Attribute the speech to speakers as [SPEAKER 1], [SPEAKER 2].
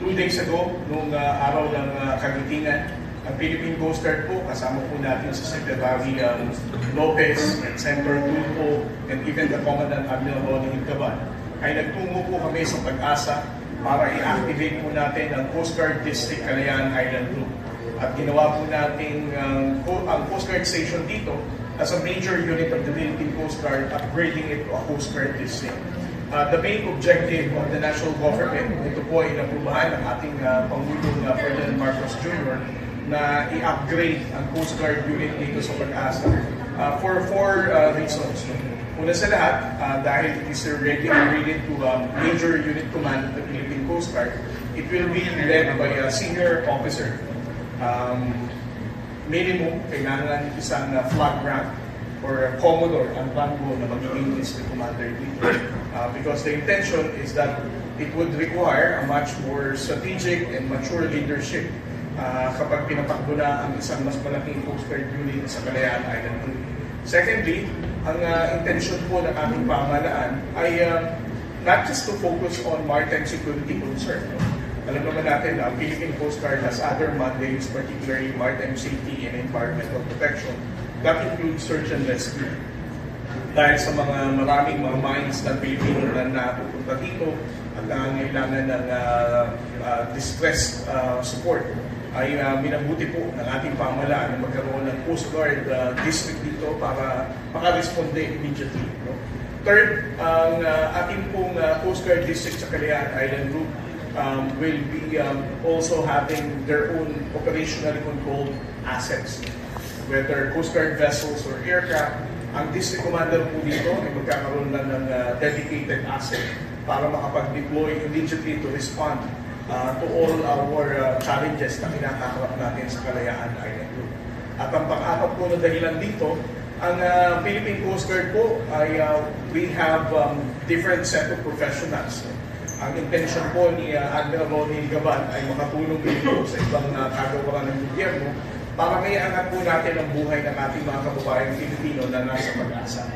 [SPEAKER 1] 2 days ago, nung araw ng kagitingan, ang Philippine Coast Guard po, kasama po natin si Secretary Lopez, and Senator Tulfo, and even the Commandant Admiral Ronnie Hilcaban, ay nagtungo po kami sa Pag-asa para i-activate po natin ang Coast Guard District Kalayaan Island Group. At ginawa po natin ang Coast Guard Station dito as a major unit of the Philippine Coast Guard, upgrading it to a Coast Guard District. The main objective of the national government, ito po ay naprubahan ng ating Pangulong Ferdinand Marcos Jr. na i-upgrade ang Coast Guard unit dito sa Pag-asa for 4 reasons. Una sa lahat, dahil it is already upgraded to Major Unit Command of the Philippine Coast Guard, it will be led by a senior officer. Minimum, kailangan isang flag rank or Commodore ang rango na magiging district commander dito. Because the intention is that it would require a much more strategic and mature leadership kapag pinatakbo na ang isang mas malaking Coast Guard unit sa Kalayaan Island Group. Secondly, ang intention po ng ating pamahalaan ay not just to focus on maritime security concern. Alam naman natin na ang Philippine Coast Guard has other mandates, particularly maritime safety and environmental protection. That includes search and rescue. Dahil sa maraming mga mines ng Pilipino na napupunta dito at nangangailangan ng distress support, ay minabuti po ng ating pamahalaan na magkaroon ng Coast Guard district dito para makaresponde immediately. No? Third, ang ating pong Coast Guard district sa Kalayaan Island Group will be also having their own operationally controlled assets, whether Coast Guard vessels or aircraft. Ang district commander po dito ay magkakaroon na ng dedicated asset para makapag-deploy immediately to respond to all our challenges na kinakaharap natin sa Kalayaan Island Group. At ang pang-apat po na dahilan dito, ang Philippine Coast Guard po ay we have different set of professionals. Ang intention po ni Admiral Ronnie Hilcaban ay makatulong dito sa ibang kagawaran ng gobyerno para maiangat po natin ang buhay ng ating mga kababayang Pilipino na nasa Pag-asa.